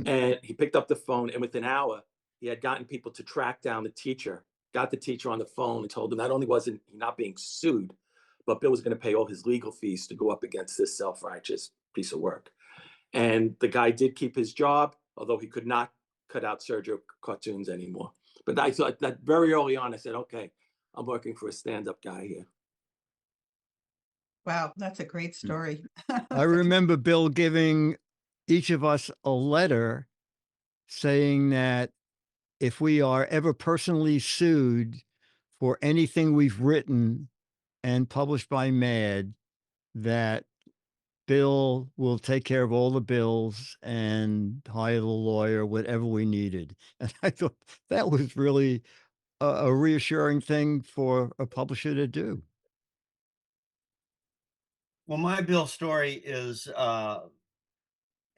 And he picked up the phone, and within an hour, he had gotten people to track down the teacher, got the teacher on the phone, and told him not only wasn't he not being sued, but Bill was going to pay all his legal fees to go up against this self-righteous piece of work. And the guy did keep his job, although he could not cut out Sergio cartoons anymore. But I thought that very early on, I said, okay, I'm working for a stand-up guy here. Wow, that's a great story. I remember Bill giving each of us a letter saying that if we are ever personally sued for anything we've written and published by Mad, that Bill will take care of all the bills and hire the lawyer, whatever we needed. And I thought that was really a reassuring thing for a publisher to do. Well, my Bill story is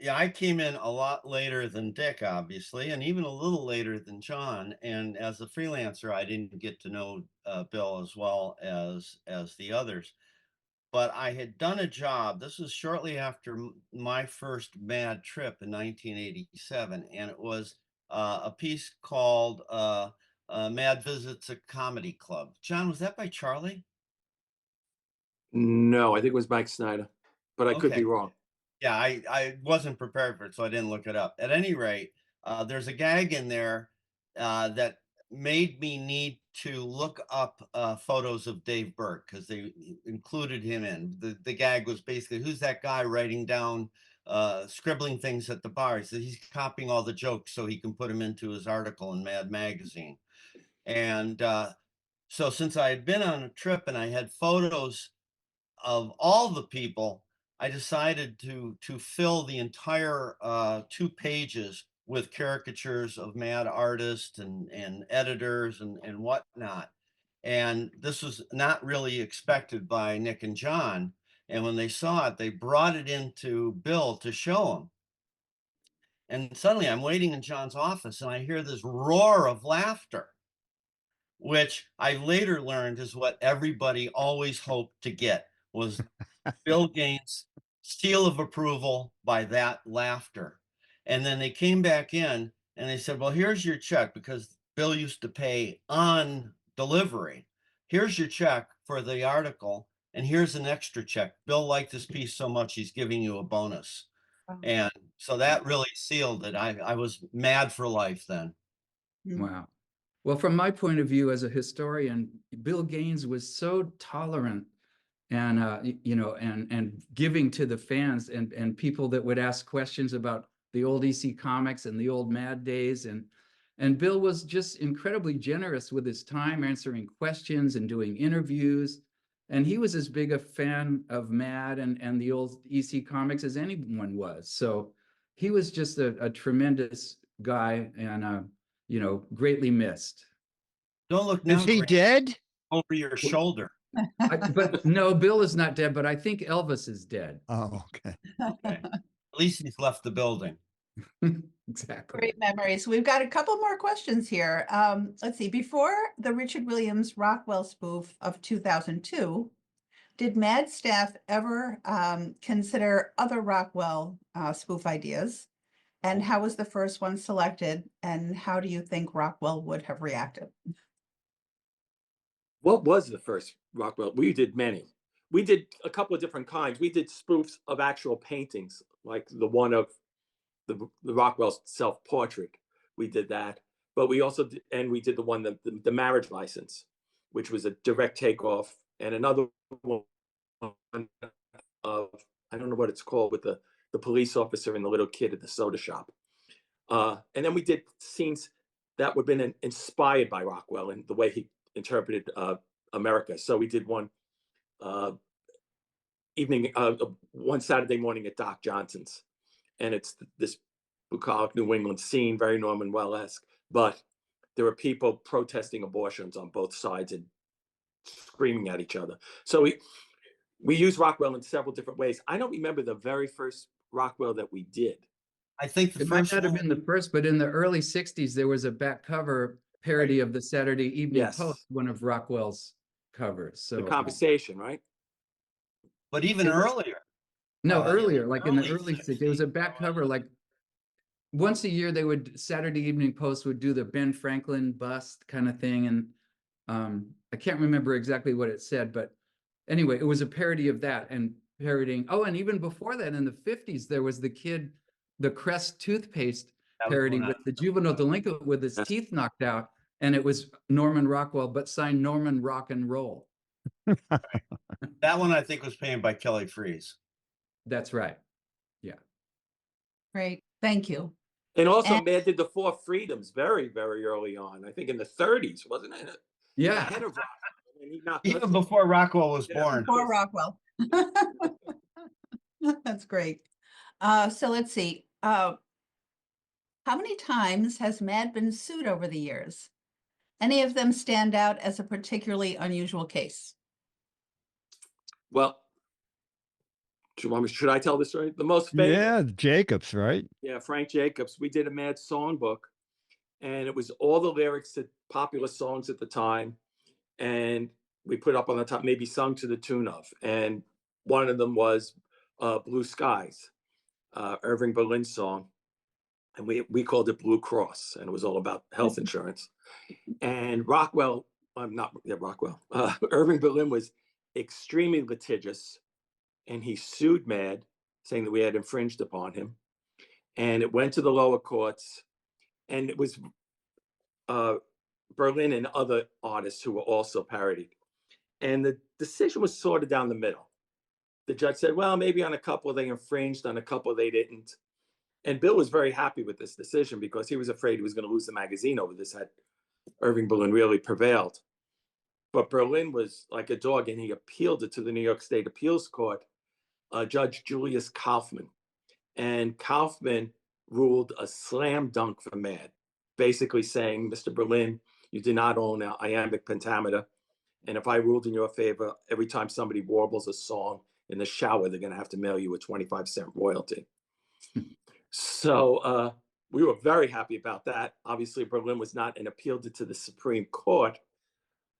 Yeah, I came in a lot later than Dick, obviously, and even a little later than John. And as a freelancer, I didn't get to know Bill as well as the others. But I had done a job. This was shortly after my first Mad trip in 1987, and it was a piece called Mad Visits a Comedy Club. John, was that by Charlie? No, I think it was Mike Snyder, but I could Okay. be wrong. Yeah, I wasn't prepared for it, so I didn't look it up. At any rate, there's a gag in there that made me need to look up photos of Dave Burke because they included him in. The gag was basically, who's that guy writing down, scribbling things at the bar? He said he's copying all the jokes so he can put them into his article in Mad Magazine. And so since I had been on a trip and I had photos of all the people, I decided to fill the entire 2 pages with caricatures of mad artists and editors and whatnot. And this was not really expected by Nick and John. And when they saw it, they brought it into Bill to show him. And suddenly I'm waiting in John's office and I hear this roar of laughter, which I later learned is what everybody always hoped to get, was Bill Gaines' seal of approval by that laughter. And then they came back in and they said, well, here's your check, because Bill used to pay on delivery. Here's your check for the article, and here's an extra check. Bill liked this piece so much, he's giving you a bonus. And so that really sealed it. I was mad for life then. Wow. Well, from my point of view as a historian, Bill Gaines was so tolerant and you know, and giving to the fans and people that would ask questions about the old EC comics and the old Mad days, and Bill was just incredibly generous with his time, answering questions and doing interviews. And he was as big a fan of Mad and the old EC comics as anyone was. So he was just a tremendous guy, and you know, greatly missed. Don't look now, Is he Grant, dead? over your shoulder. But no, Bill is not dead, but I think Elvis is dead. Oh, okay. Okay. At least he's left the building. Exactly. Great memories. We've got a couple more questions here. Let's see. Before the Richard Williams Rockwell spoof of 2002, did Mad staff ever consider other Rockwell spoof ideas? And how was the first one selected? And how do you think Rockwell would have reacted? What was the first Rockwell? We did many. We did a couple of different kinds. We did spoofs of actual paintings, like the one of the Rockwell's self-portrait. We did that, but we also did, and we did the one, the marriage license, which was a direct takeoff, and another one of, I don't know what it's called, with the police officer and the little kid at the soda shop. And then we did scenes that would have been inspired by Rockwell and the way he interpreted America. So we did one one Saturday morning at Doc Johnson's, and it's this bucolic New England scene, very Norman Well-esque, but there were people protesting abortions on both sides and screaming at each other. So we use Rockwell in several different ways. I don't remember the very first Rockwell that we did. I think the It might first not have one, been the first, but in the early 60s, there was a back cover parody of the Saturday Evening Yes. Post, one of Rockwell's covers. So The conversation, right? but even It was- earlier. no, in the earlier, like in the early early, there was a 60s, back cover, like once a year they would, Saturday Evening Post would do the Ben Franklin bust kind of thing. And I can't remember exactly what it said, but anyway, it was a parody of that and parodying. Oh, and even before that, in the 50s, there was the Crest toothpaste That was parody one with the juvenile delinquent with his teeth knocked out. And it was Norman Rockwell, but signed Norman Rock and Roll. That one I think was painted by Kelly Freeze. That's right. Great, thank you. And also, And- Mad did the Four Freedoms very, very early on. I think in the 30s, wasn't it? Yeah. Ahead of Rockwell. And he knocked Even us- before Rockwell was Yeah. born. Poor Rockwell. That's great. So let's see. How many times has Mad been sued over the years? Any of them stand out as a particularly unusual case? Well, Do you want me? Should I tell this story? The most famous. Yeah, Jacobs, right? Yeah, Frank Jacobs. We did a Mad songbook, and it was all the lyrics to popular songs at the time, and we put up on the top, maybe sung to the tune of. And one of them was "Blue Skies," Irving Berlin's song, and we called it Blue Cross, and it was all about health insurance. And Rockwell, Rockwell, Irving Berlin was extremely litigious, and he sued Mad, saying that we had infringed upon him. And it went to the lower courts, and it was Berlin and other artists who were also parodied. And the decision was sort of down the middle. The judge said, well, maybe on a couple they infringed, on a couple they didn't. And Bill was very happy with this decision because he was afraid he was going to lose the magazine over this had Irving Berlin really prevailed. But Berlin was like a dog, and he appealed it to the New York State Appeals Court, Judge Julius Kaufman. And Kaufman ruled a slam dunk for Mad, basically saying, Mr. Berlin, you do not own an iambic pentameter. And if I ruled in your favor, every time somebody warbles a song in the shower, they're going to have to mail you a 25-cent royalty. So we were very happy about that. Obviously, Berlin was not, and appealed it to the Supreme Court,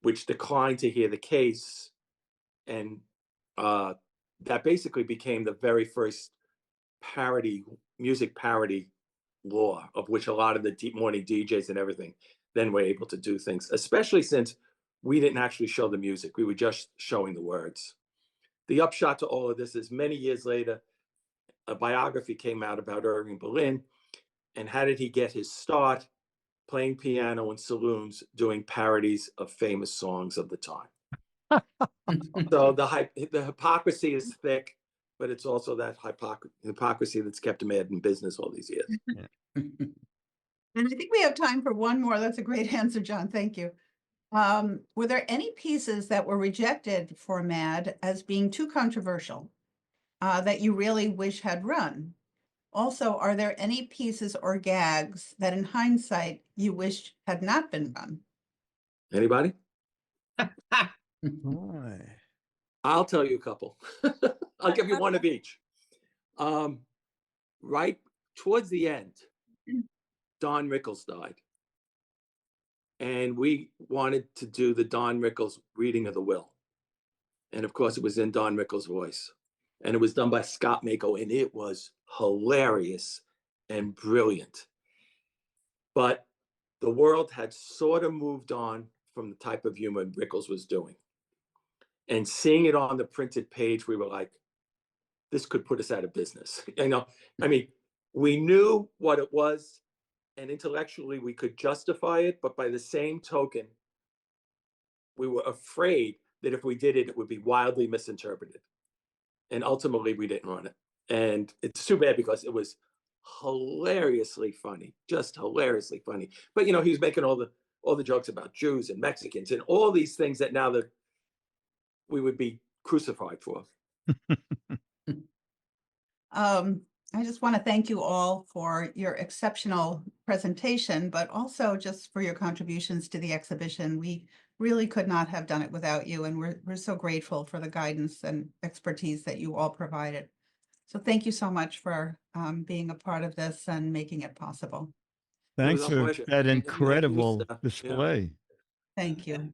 which declined to hear the case. And that basically became the very first music parody law, of which a lot of the morning DJs and everything then were able to do things, especially since we didn't actually show the music. We were just showing the words. The upshot to all of this is many years later, a biography came out about Irving Berlin and how did he get his start playing piano in saloons doing parodies of famous songs of the time. So the hypocrisy is thick, but it's also that hypocrisy that's kept him in business all these years. Yeah. And I think we have time for one more. That's a great answer, John. Thank you. Were there any pieces that were rejected for Mad as being too controversial that you really wish had run? Also, are there any pieces or gags that in hindsight you wish had not been run? Anybody? Boy. I'll tell you a couple. I'll give you one of each. Right towards the end, Don Rickles died. And we wanted to do the Don Rickles reading of the will. And of course, it was in Don Rickles' voice. And it was done by Scott Mako, and it was hilarious and brilliant. But the world had sort of moved on from the type of humor Rickles was doing. And seeing it on the printed page, we were like, this could put us out of business. We knew what it was, and intellectually we could justify it, but by the same token, we were afraid that if we did it, it would be wildly misinterpreted. And ultimately we didn't run it. And it's too bad because it was hilariously funny, just hilariously funny. But he was making all the jokes about Jews and Mexicans and all these things that now that we would be crucified for. I just want to thank you all for your exceptional presentation, but also just for your contributions to the exhibition. We really could not have done it without you, and we're so grateful for the guidance and expertise that you all provided. So thank you so much for being a part of this and making it possible. Thanks our for pleasure. that And, incredible yeah. display. Thank you.